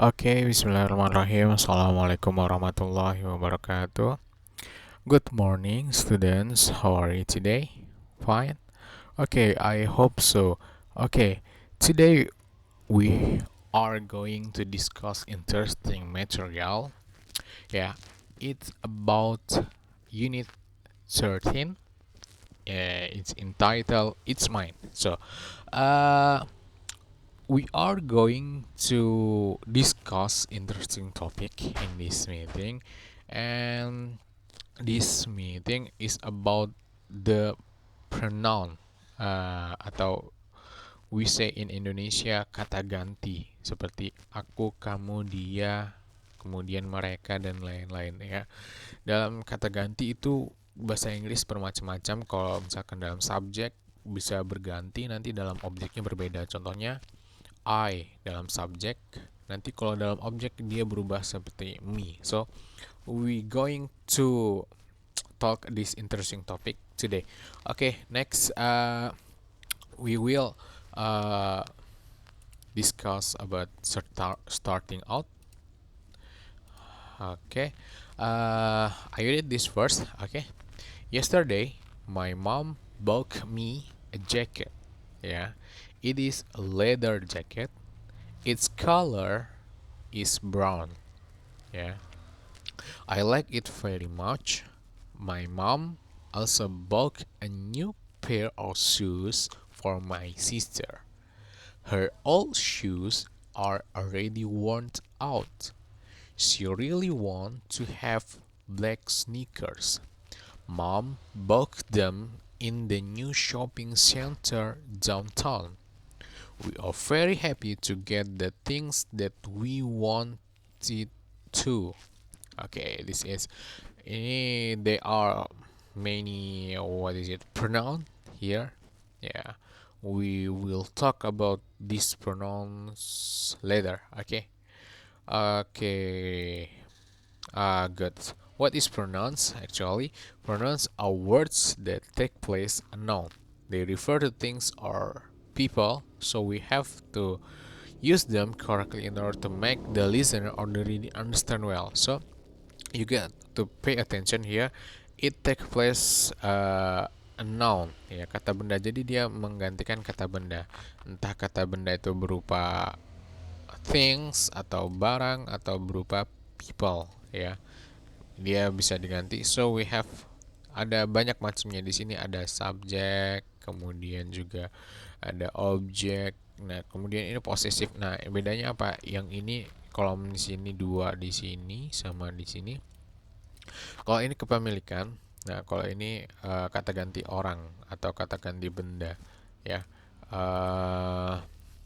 Oke, bismillahirrahmanirrahim. Assalamualaikum warahmatullahi wabarakatuh. Good morning, students. How are you today? Fine? Okay, I hope so. Okay, today we are going to discuss interesting material. Yeah, it's about Unit 13. It's entitled It's Mine. Uh, we are going to discuss interesting topic in this meeting, and this meeting is about the pronoun, atau we say in Indonesia kata ganti seperti aku, kamu, dia, kemudian mereka dan lain-lain ya. Dalam kata ganti itu bahasa Inggris bermacam-macam. Kalau misalkan dalam subjek bisa berganti, nanti dalam objeknya berbeda. Contohnya I dalam subjek, nanti kalau dalam objek dia berubah seperti me. So we going to talk this interesting topic today. Okay, next we will uh, discuss about starting out. Okay, I read this first. Okay, yesterday my mom bought me a jacket. Yeah, it is a leather jacket. Its color is brown. Yeah, I like it very much. My mom also bought a new pair of shoes for my sister. Her old shoes are already worn out. She really wants to have black sneakers. Mom bought them in the new shopping center downtown. We are very happy to get the things that we wanted to. Okay, this is there are many what is it pronoun here. Yeah, we will talk about these pronouns later. Okay, good. What is pronouns actually? Pronouns are words that take place a noun. They refer to things or people, so we have to use them correctly in order to make the listener or the reader understand well. So you get to pay attention here. It take place a noun, ya, kata benda. Jadi dia menggantikan kata benda. Entah kata benda itu berupa things atau barang atau berupa people, ya. Dia bisa diganti. So we have ada banyak macamnya di sini. Ada subjek, kemudian juga ada objek. Nah, kemudian ini posesif. Nah, bedanya apa? Yang ini kolom di sini dua di sini sama di sini. Kalau ini kepemilikan, nah kalau ini kata ganti orang atau kata ganti benda, ya. Eh,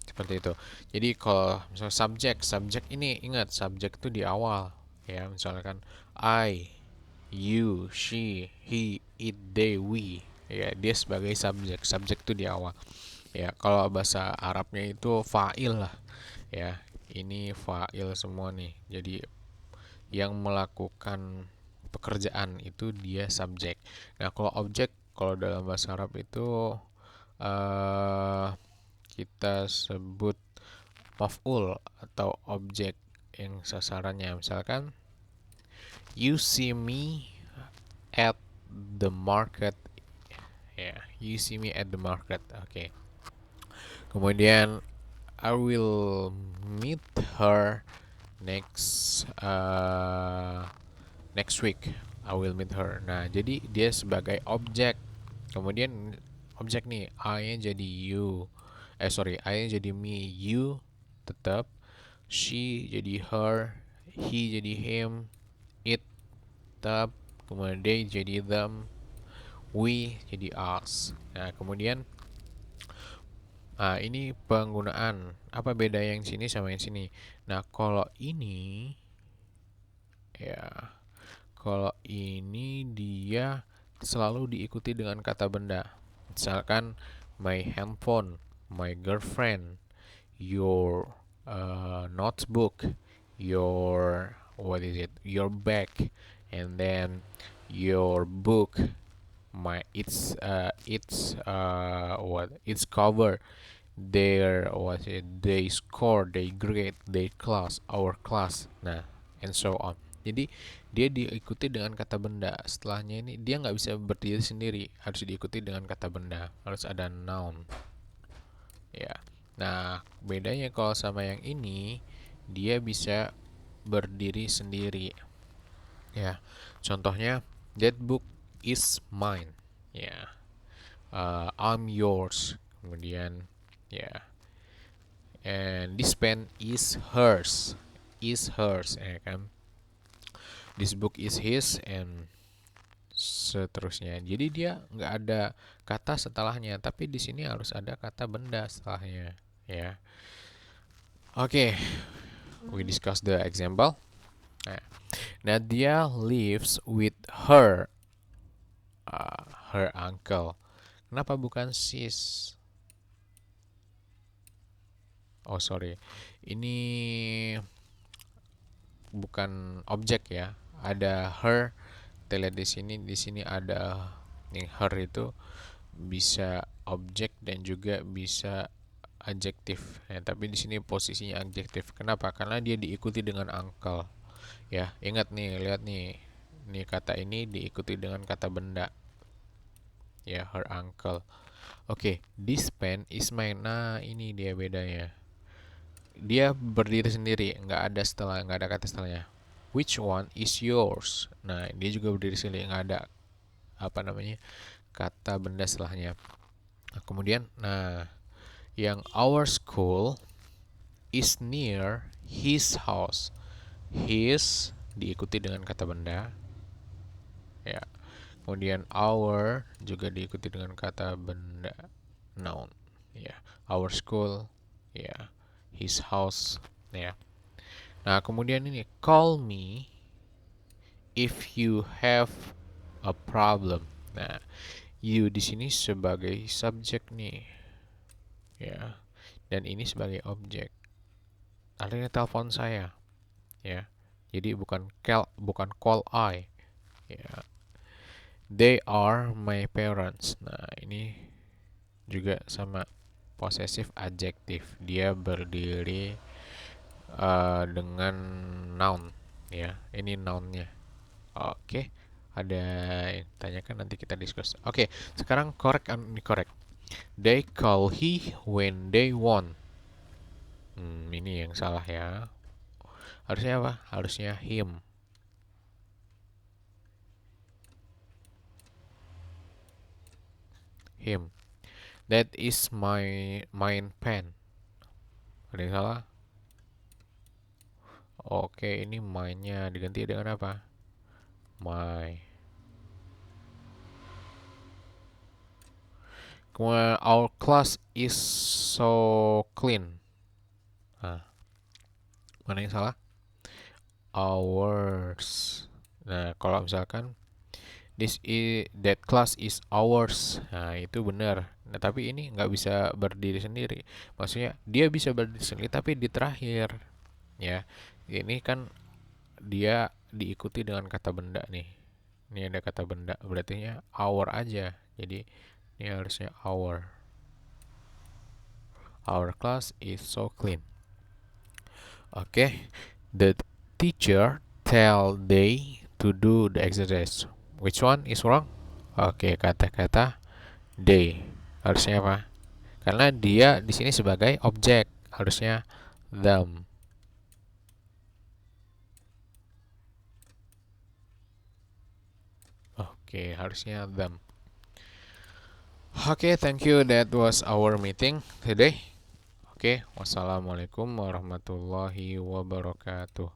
Seperti itu. Jadi kalau misalnya subjek ini ingat subjek itu di awal, ya. Misalkan I, you, she, he, it, they, we. Ya, dia sebagai subjek. Subjek itu di awal. Ya, kalau bahasa Arabnya itu fa'il lah. Ya, ini fa'il semua nih. Jadi yang melakukan pekerjaan itu dia subjek. Nah, kalau objek, kalau dalam bahasa Arab itu uh, kita sebut maf'ul atau objek yang sasarannya. Misalkan, you see me at the market. Ya, yeah, you see me at the market. Oke. Okay. Kemudian, I will meet her next next week. I will meet her. Nah, jadi dia sebagai objek. Kemudian objek nih, I-nya jadi you. I-nya jadi me, you tetap. She jadi her, he jadi him, it tetap. Kemudian they jadi them, we jadi us. Nah, kemudian ini penggunaan. Apa beda yang sini sama yang sini? Nah, kalau ini ya, kalau ini dia selalu diikuti dengan kata benda. Misalkan my handphone, my girlfriend, your notebook, your what is it? Your bag, and then your book, my its what its cover, their they score, they grade, their class, our class, nah, and so on. Jadi dia diikuti dengan kata benda. Setelahnya ini dia nggak bisa berdiri sendiri, harus diikuti dengan kata benda, harus ada noun ya. Nah, bedanya kalau sama yang ini, dia bisa berdiri sendiri ya. Contohnya, that book is mine ya. I'm yours, kemudian ya, and this pen is hers, ya kan. This book is his, and seterusnya. Jadi dia nggak ada kata setelahnya, tapi di sini harus ada kata benda setelahnya ya. Oke, we discuss the example. Nah, Nadia lives with her uncle. Kenapa bukan sis? Oh sorry, ini bukan objek ya. Ada her. Kita lihat di sini ada nih, her itu bisa objek dan juga bisa adjektif. Ya, tapi di sini posisinya adjektif. Kenapa? Karena dia diikuti dengan uncle. Ya, ingat nih, lihat nih. Nih kata ini diikuti dengan kata benda. Ya, her uncle. Oke, this pen is mine. Nah, ini dia bedanya. Dia berdiri sendiri, nggak ada kata setelahnya. Which one is yours? Nah, dia juga berdiri sendiri, nggak ada kata benda setelahnya. Nah, kemudian, yang our school is near his house. His diikuti dengan kata benda, ya. Kemudian our juga diikuti dengan kata benda, noun, ya. Our school, ya. His house, ya. Nah, kemudian ini call me if you have a problem. Nah, you di sini sebagai subjek nih, ya. Dan ini sebagai objek. Ada yang telepon saya, ya. Jadi bukan call I, ya. They are my parents. Nah, ini juga sama possessive adjektif. Dia berdiri dengan noun, ya. Ini nounnya. Oke. Ada yang tanyakan, nanti kita discuss. Oke, sekarang correct and incorrect. They call he when they want. Ini yang salah ya. Harusnya apa? Harusnya him. Him. That is mine pen. Ada yang salah? Oke, ini mine-nya diganti dengan apa? My. Kemudian our class is so clean. Nah, mana yang salah? Ours. Nah, kalau misalkan that class is ours, nah itu benar. Nah, tapi ini nggak bisa berdiri sendiri. Maksudnya dia bisa berdiri sendiri tapi di terakhir, ya. Ini kan dia diikuti dengan kata benda nih. Ini ada kata benda, berarti our aja. Jadi ini harusnya our. Our class is so clean. Oke, the teacher tell they to do the exercise. Which one is wrong? Oke, kata-kata they. Harusnya apa? Karena dia di sini sebagai objek, harusnya them. Oke, harusnya them. Oke, thank you. That was our meeting today. Oke, wassalamualaikum warahmatullahi wabarakatuh.